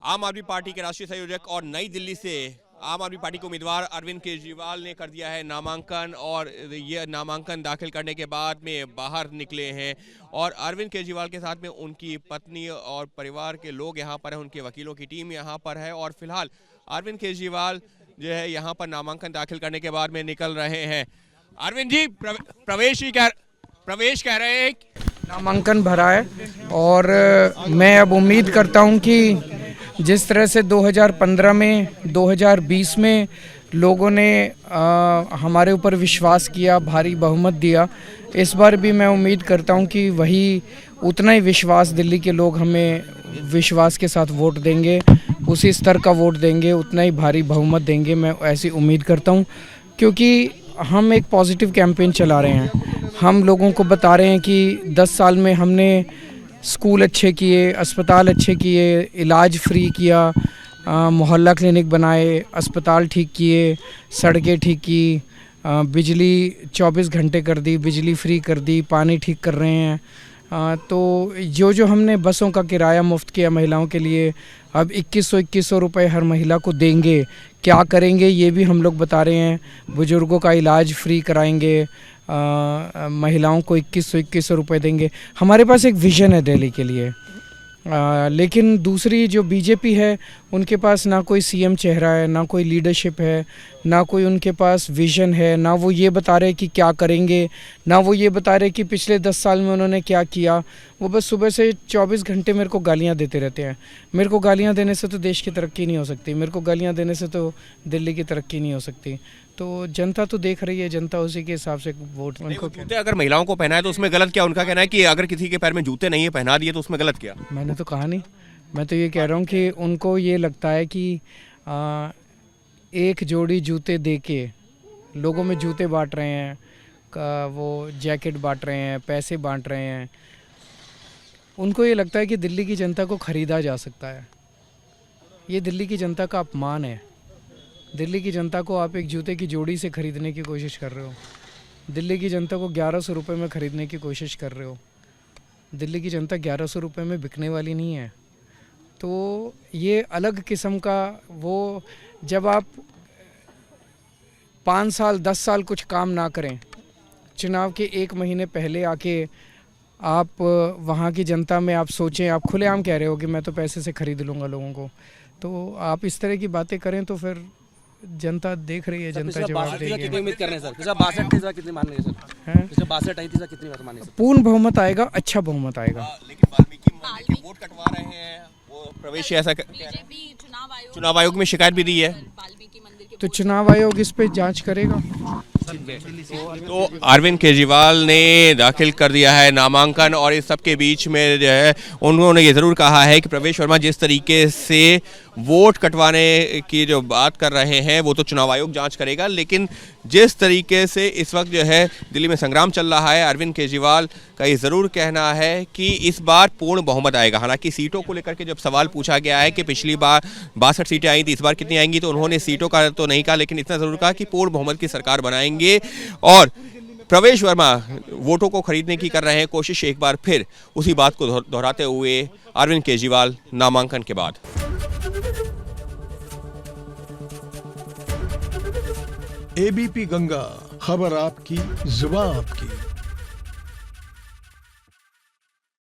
आम आदमी पार्टी के राष्ट्रीय संयोजक और नई दिल्ली से आम आदमी पार्टी के उम्मीदवार अरविंद केजरीवाल ने कर दिया है नामांकन, और ये नामांकन दाखिल करने के बाद में बाहर निकले हैं। और अरविंद केजरीवाल के साथ में उनकी पत्नी और परिवार के लोग यहाँ पर हैं, उनके वकीलों की टीम यहाँ पर है। और फिलहाल अरविंद केजरीवाल जो है यहाँ पर नामांकन दाखिल करने के बाद में निकल रहे हैं। अरविंद जी प्रवेश कह रहे हैं, नामांकन भरा है और मैं अब उम्मीद करता हूं कि जिस तरह से 2015 में 2020 में लोगों ने हमारे ऊपर विश्वास किया, भारी बहुमत दिया, इस बार भी मैं उम्मीद करता हूं कि वही उतना ही विश्वास दिल्ली के लोग हमें विश्वास के साथ वोट देंगे, उसी स्तर का वोट देंगे, उतना ही भारी बहुमत देंगे। मैं ऐसी उम्मीद करता हूं क्योंकि हम एक पॉजिटिव कैंपेन चला रहे हैं। हम लोगों को बता रहे हैं कि 10 साल में हमने स्कूल अच्छे किए, अस्पताल अच्छे किए, इलाज फ्री किया, मोहल्ला क्लिनिक बनाए, अस्पताल ठीक किए, सड़कें ठीक की, बिजली 24 घंटे कर दी, बिजली फ्री कर दी, पानी ठीक कर रहे हैं। तो जो हमने बसों का किराया मुफ्त किया महिलाओं के लिए, अब 2100 रुपये हर महिला को देंगे। क्या करेंगे ये भी हम लोग बता रहे हैं। बुजुर्गों का इलाज फ्री कराएंगे, महिलाओं को 2100 रुपये देंगे। हमारे पास एक विज़न है दिल्ली के लिए। लेकिन दूसरी जो बीजेपी है उनके पास ना कोई सीएम चेहरा है, ना कोई लीडरशिप है, ना कोई उनके पास विज़न है, ना वो ये बता रहे कि क्या करेंगे, ना वो ये बता रहे कि पिछले 10 साल में उन्होंने क्या किया। वो बस सुबह से 24 घंटे मेरे को गालियाँ देते रहते हैं। मेरे को गालियाँ देने से तो देश की तरक्की नहीं हो सकती, मेरे को गालियाँ देने से तो दिल्ली की तरक्की नहीं हो सकती। तो जनता तो देख रही है, जनता उसी के हिसाब से वोट उनको। जूते अगर महिलाओं को पहना है तो उसमें गलत क्या? उनका कहना है कि अगर किसी के पैर में जूते नहीं है पहना दिए तो उसमें गलत क्या? मैंने तो कहा नहीं, मैं तो ये कह रहा हूँ कि उनको ये लगता है कि एक जोड़ी जूते देके लोगों में जूते बांट रहे हैं, वो जैकेट बांट रहे हैं, पैसे बांट रहे हैं। उनको ये लगता है कि दिल्ली की जनता को ख़रीदा जा सकता है। ये दिल्ली की जनता का अपमान है। दिल्ली की जनता को आप एक जूते की जोड़ी से ख़रीदने की कोशिश कर रहे हो। दिल्ली की जनता को 1100 रुपये में ख़रीदने की कोशिश कर रहे हो। दिल्ली की जनता 1100 रुपये में बिकने वाली नहीं है। तो ये अलग किस्म का वो, जब आप 5 साल 10 साल कुछ काम ना करें, चुनाव के 1 महीने पहले आके आप वहाँ की जनता में आप सोचें, आप खुलेआम कह रहे हो कि मैं तो पैसे से ख़रीद लूँगा लोगों को, तो आप इस तरह की बातें करें तो फिर जनता देख रही है, जनता जवाब देगी। कितनी उम्मीद कर रहे हैं सर? पिछला 62 थी, कितनी मान रही है सर? पिछला 62 आई थी, कितनी बात मानी सर? पूर्ण बहुमत आएगा, अच्छा बहुमत आएगा। लेकिन वाल्मीकि वोट कटवा रहे हैं, वो प्रवेश ऐसा चुनाव आयोग में शिकायत भी दी है, तो चुनाव आयोग इस पे जांच करेगा। तो अरविंद केजरीवाल ने दाखिल कर दिया है नामांकन, और इस सब के बीच में जो है उन्होंने ये ज़रूर कहा है कि प्रवेश वर्मा जिस तरीके से वोट कटवाने की जो बात कर रहे हैं वो तो चुनाव आयोग जांच करेगा, लेकिन जिस तरीके से इस वक्त जो है दिल्ली में संग्राम चल रहा है, अरविंद केजरीवाल का ये ज़रूर कहना है कि इस बार पूर्ण बहुमत आएगा। हालांकि सीटों को लेकर के जब सवाल पूछा गया है कि पिछली बार 62 सीटें आई थी, इस बार कितनी आएंगी, तो उन्होंने सीटों का तो नहीं कहा, लेकिन इतना ज़रूर कहा कि पूर्ण बहुमत की सरकार बनाएंगे। और प्रवेश वर्मा वोटों को खरीदने की कर रहे हैं कोशिश, एक बार फिर उसी बात को दोहराते हुए अरविंद केजरीवाल नामांकन के बाद। एबीपी गंगा, खबर आपकी, जुबान आपकी।